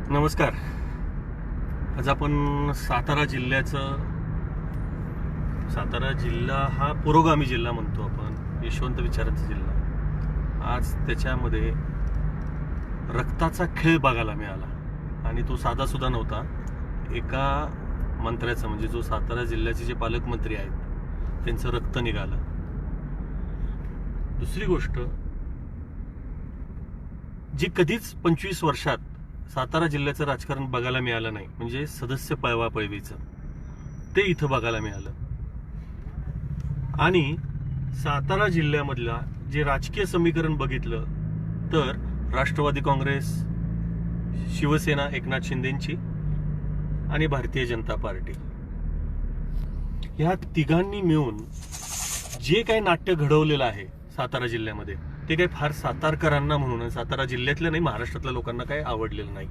नमस्कार. आज आपण सातारा जिल्हा हा पुरोगामी जिल्हा म्हणतो आपण, यशवंत विचारांचा जिल्हा. आज त्याच्यामध्ये रक्ताचा खेळ बघायला मिळाला आणि तो साधा सुद्धा नव्हता. एका मंत्र्याचा, म्हणजे जो सातारा जिल्ह्याचे जे पालकमंत्री आहेत त्यांचं रक्त निघालं. दुसरी गोष्ट, जी कधीच 25 वर्षात सातारा जिल्ह्याचं राजकारण बघायला मिळालं नाही, म्हणजे सदस्य पळवापळवीचं, ते इथं बघायला मिळालं. आणि सातारा जिल्ह्यामधला जे राजकीय समीकरण बघितलं तर राष्ट्रवादी काँग्रेस, शिवसेना एकनाथ शिंदेची आणि भारतीय जनता पार्टी, ह्या तिघांनी मिळून जे काही नाट्य घडवलेलं आहे सातारा जिल्ह्यामध्ये, ते काही फार सातारकरांना म्हणून, सातारा जिल्ह्यातल्या नाही, महाराष्ट्रातल्या लोकांना काही आवडलेलं नाही.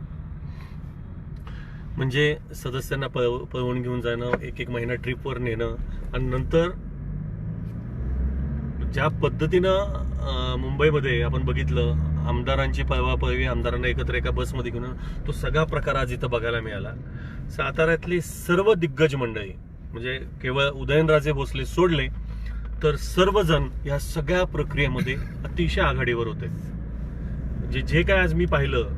म्हणजे सदस्यांना पळवून घेऊन जाणं, एक महिना ट्रिपवर नेणं, आणि नंतर ज्या पद्धतीनं मुंबईमध्ये आपण बघितलं, आमदारांची पळवापळवी, आमदारांना एकत्र एका बसमध्ये घेऊन, तो सगळा प्रकार आज इथं बघायला मिळाला. साताऱ्यातली सर्व दिग्गज मंडळी, म्हणजे केवळ उदयनराजे भोसले सोडले तर सर्वजण या सगळ्या प्रक्रियेमध्ये अतिशय आघाडीवर होते. जे काय आज मी पाहिलं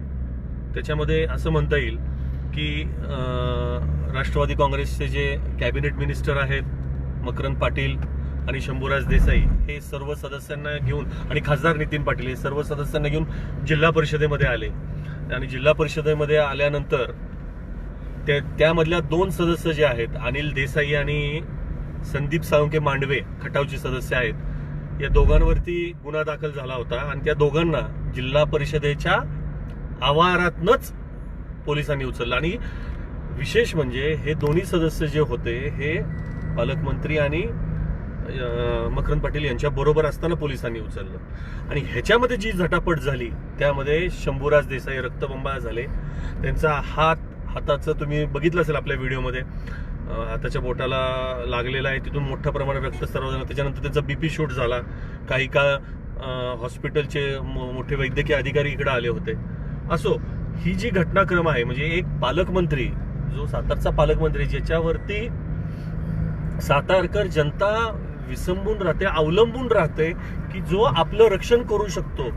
त्याच्यामध्ये असं म्हणता येईल की राष्ट्रवादी काँग्रेसचे जे कॅबिनेट मिनिस्टर आहेत, मकरंद पाटील आणि शंभूराज देसाई, हे सर्व सदस्यांना घेऊन, आणि खासदार नितीन पाटील, हे सर्व सदस्यांना घेऊन जिल्हा परिषदेमध्ये आले. आणि जिल्हा परिषदेमध्ये आल्यानंतर त्यामधल्या 2 सदस्य जे आहेत, अनिल देसाई आणि संदीप साळुंखे मांडवे, खटावचे सदस्य आहेत, या दोघांवरती गुन्हा दाखल झाला होता. आणि त्या दोघांना जिल्हा परिषदेच्या आवारातनच पोलिसांनी उचललं. आणि विशेष म्हणजे हे दोन्ही सदस्य जे होते, हे पालकमंत्री आणि मकरंद पाटील यांच्या बरोबर असताना पोलिसांनी उचललं. आणि ह्याच्यामध्ये जी झटापट झाली त्यामध्ये शंभूराज देसाई रक्तबंबाळ झाले. त्यांचा हाताचं तुम्ही बघितलं असेल आपल्या व्हिडिओमध्ये, हाताच्या बोटाला लागलेला आहे, तिथून मोठ्या प्रमाणात रक्तस्राव झाला. त्याच्यानंतर त्यांचा बीपी शूट झाला. काही काळ हॉस्पिटलचे मोठे वैद्यकीय अधिकारी इकडे आले होते. असो, ही जी घटनाक्रम आहे, म्हणजे एक पालकमंत्री, जो सातारचा पालकमंत्री, ज्याच्यावरती सातारकर जनता विसंबून राहते, अवलंबून राहते, की जो आपलं रक्षण करू शकतो,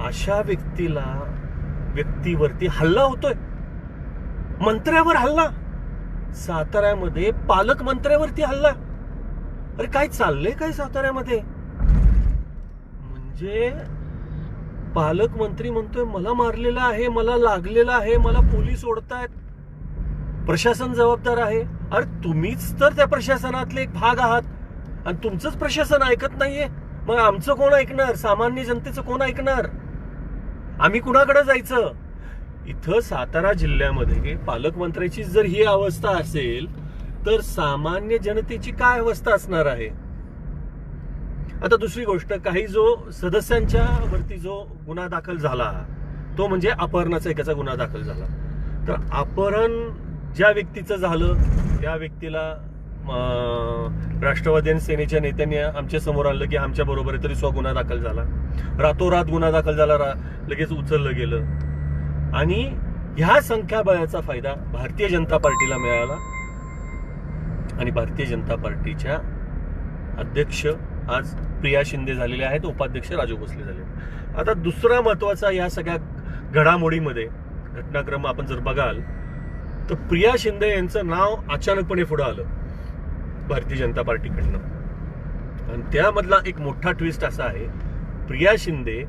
अशा व्यक्तीवरती हल्ला होतोय. मंत्र्यावर हल्ला, साताऱ्यामध्ये पालकमंत्र्यावरती हल्ला. अरे काय चाललंय काय साताऱ्यामध्ये? म्हणजे पालकमंत्री म्हणतोय मला मारलेला आहे, मला लागलेला आहे, मला पोलीस ओढतायत, प्रशासन जबाबदार आहे. अरे तुम्हीच तर त्या प्रशासनातले एक भाग आहात, आणि तुमचंच प्रशासन ऐकत नाहीये, मग आमचं कोण ऐकणार? सामान्य जनतेचं कोण ऐकणार? आम्ही कुणाकडे जायचं? इथं सातारा जिल्ह्यामध्ये पालकमंत्र्याची जर ही अवस्था असेल तर सामान्य जनतेची काय अवस्था असणार आहे? आता दुसरी गोष्ट, काही जो सदस्यांच्या वरती जो गुन्हा दाखल झाला, तो म्हणजे अपहरणाचा एकाचा गुन्हा दाखल झाला. तर अपहरण ज्या व्यक्तीचं झालं, त्या व्यक्तीला राष्ट्रवादी सेनेच्या नेत्यांनी आमच्या समोर आणलं की आमच्या बरोबर आहे, तरी गुन्हा दाखल झाला. रातोरात गुन्हा दाखल झाला, लगेच उचललं गेलं. आणि ह्या संख्याबळाचा फायदा भारतीय जनता पार्टीला मिळाला. आणि भारतीय जनता पार्टीच्या अध्यक्ष आज प्रिया शिंदे झालेले आहेत, उपाध्यक्ष राजू भोसले झाले. आता दुसरा महत्वाचा या सगळ्या घडामोडीमध्ये घटनाक्रम आपण जर बघाल तर प्रिया शिंदे यांचं नाव अचानकपणे पुढे आलं भारतीय जनता पार्टीकडनं. आणि त्यामधला एक मोठा ट्विस्ट असा आहे, प्रिया शिंदे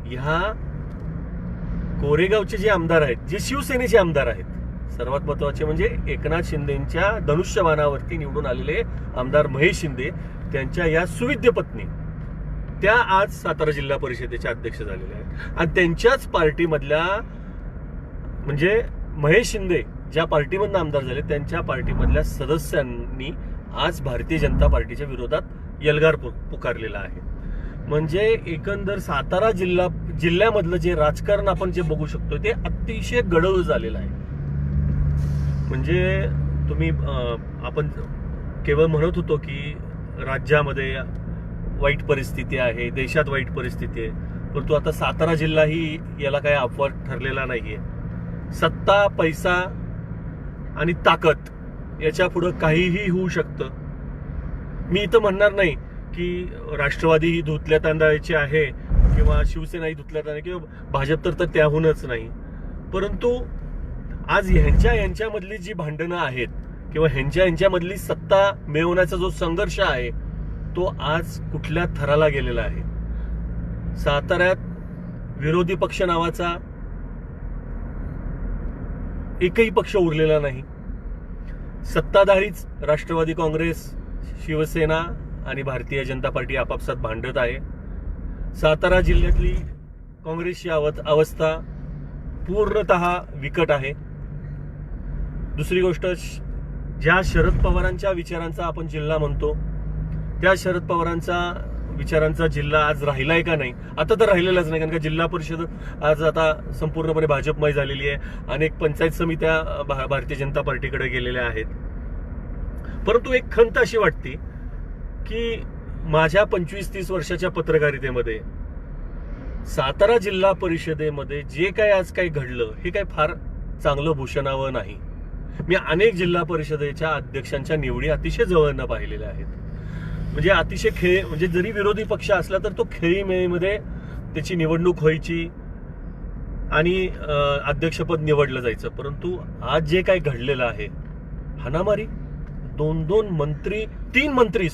ह्या कोरेगावचे जे आमदार आहेत, जे शिवसेनेचे आमदार आहेत, सर्वात महत्वाचे म्हणजे एकनाथ शिंदेच्या धनुष्यबाणावरती निवडून आलेले आमदार महेश शिंदे, त्यांच्या या सुविद्य पत्नी, त्या आज सातारा जिल्हा परिषदेच्या अध्यक्ष झालेल्या आहेत. आणि त्यांच्याच पार्टीमधल्या, म्हणजे महेश शिंदे ज्या पार्टीमधनं आमदार झाले, त्यांच्या पार्टीमधल्या सदस्यांनी आज भारतीय जनता पार्टीच्या विरोधात एल्गार पुकारलेला आहे. म्हणजे एकंदर सातारा जिल्ह्यामधलं जे राजकारण आपण जे बघू शकतो ते अतिशय गडद झालेलं आहे. म्हणजे तुम्ही आपण केवळ म्हणत होतो की राज्यामध्ये वाईट परिस्थिती आहे, देशात वाईट परिस्थिती आहे, परंतु आता सातारा जिल्हा ही याला काही अपवाद ठरलेला नाहीये. सत्ता, पैसा आणि ताकद याच्या पुढं काहीही होऊ शकतं. मी इथं म्हणणार नाही की राष्ट्रवादी ही धुतल्या तांदळाची आहे किंवा शिवसेना ही धुतल्या तांदळाची किंवा भाजप तर त्याहूनच नाही. परंतु आज यांच्यामधली जी भांडणं आहेत किंवा यांच्यामधली सत्ता मिळवण्याचा जो संघर्ष आहे तो आज कुठल्या थराला गेलेला आहे. साताऱ्यात विरोधी पक्ष नावाचा एकही पक्ष उरलेला नाही. सत्ताधारीच राष्ट्रवादी काँग्रेस, शिवसेना आणि भारतीय जनता पार्टी आपापसात भांडत आहे. सातारा जिल्ह्यातली काँग्रेसची अवस्था पूर्णतः विकट आहे. दुसरी गोष्ट, ज्या शरद पवारांच्या विचारांचा आपण जिल्हा म्हणतो त्या शरद पवारांचा विचारांचा जिल्हा आज राहिलाय का नाही? आता तर राहिलेलाच नाही, कारण का जिल्हा परिषद आज आता संपूर्णपणे भाजपमय झालेली आहे. अनेक पंचायत समित्या भारतीय जनता पार्टीकडे गेलेल्या आहेत. परंतु एक खंत अशी वाटते की माझ्या 25-30 वर्षाच्या पत्रकारितेमध्ये सातारा जिल्हा परिषदेमध्ये जे काही आज काही घडलं हे काही फार चांगलं भूषणावं नाही. मी अनेक जिल्हा परिषदेच्या अध्यक्षांच्या निवडी अतिशय जवळनं पाहिलेल्या आहेत. म्हणजे अतिशय म्हणजे जरी विरोधी पक्ष असला तर तो खेळीमेळीमध्ये त्याची निवडणूक व्हायची आणि अध्यक्षपद निवडलं जायचं. परंतु आज जे काही घडलेलं आहे, हाणामारी, 2 मंत्री, 3 मंत्री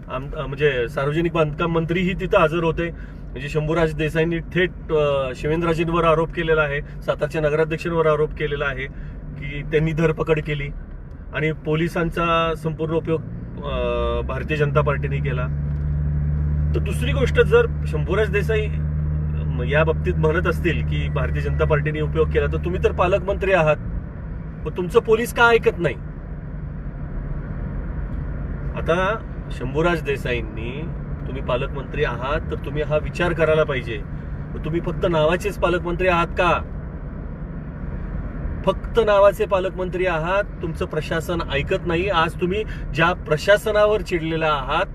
म्हणजे सार्वजनिक बांधकाम मंत्रीही तिथं हजर होते. म्हणजे शंभूराज देसाईंनी थेट शिवेंद्रराजेंवर आरोप केलेला आहे, सातारच्या नगराध्यक्षांवर आरोप केलेला आहे की त्यांनी धरपकड केली आणि पोलिसांचा संपूर्ण उपयोग भारतीय जनता पार्टीने केला. तर दुसरी गोष्ट, जर शंभूराज देसाई या बाबतीत म्हणत असतील की भारतीय जनता पार्टीने उपयोग केला, तर तुम्ही तर पालकमंत्री आहात, मग तुमचं पोलीस का ऐकत नाही? आता शंभूराज देसाईंनी, तुम्ही पालकमंत्री आहात तर तुम्ही हा विचार करायला पाहिजे, तुम्ही फक्त नावाचेच पालकमंत्री आहात का? फक्त नावाचे पालकमंत्री आहात, तुमचं प्रशासन ऐकत नाही. आज तुम्ही ज्या प्रशासनावर चिडलेला आहात,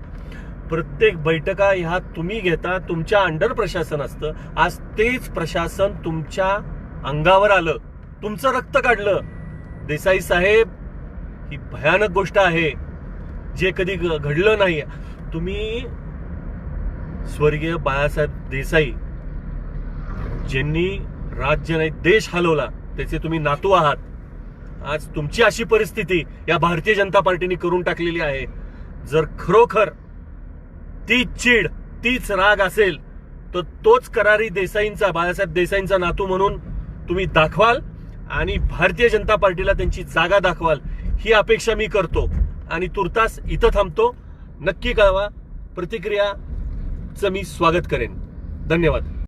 प्रत्येक बैठका ह्या तुम्ही घेता, तुमच्या अंडर प्रशासन असतं. आज तेच प्रशासन तुमच्या अंगावर आलं, तुमचं रक्त काढलं. देसाई साहेब, ही भयानक गोष्ट आहे, जे कधी घडलं नाही. तुम्ही स्वर्गीय बाळासाहेब देसाई ज्यांनी राज्य नाही देश हलवला, त्याचे तुम्ही नातू आहात. आज तुमची अशी परिस्थिती या भारतीय जनता पार्टीने करून टाकलेली आहे. जर खरोखर तीच चीड, तीच राग असेल तर तोच करारी देसाईंचा, बाळासाहेब देसाईंचा नातू म्हणून तुम्ही दाखवाल आणि भारतीय जनता पार्टीला त्यांची जागा दाखवाल, ही अपेक्षा मी करतो. आणि तुर्तास इथं थांबतो. नक्की कळवा, प्रतिक्रियाचं मी स्वागत करेन. धन्यवाद.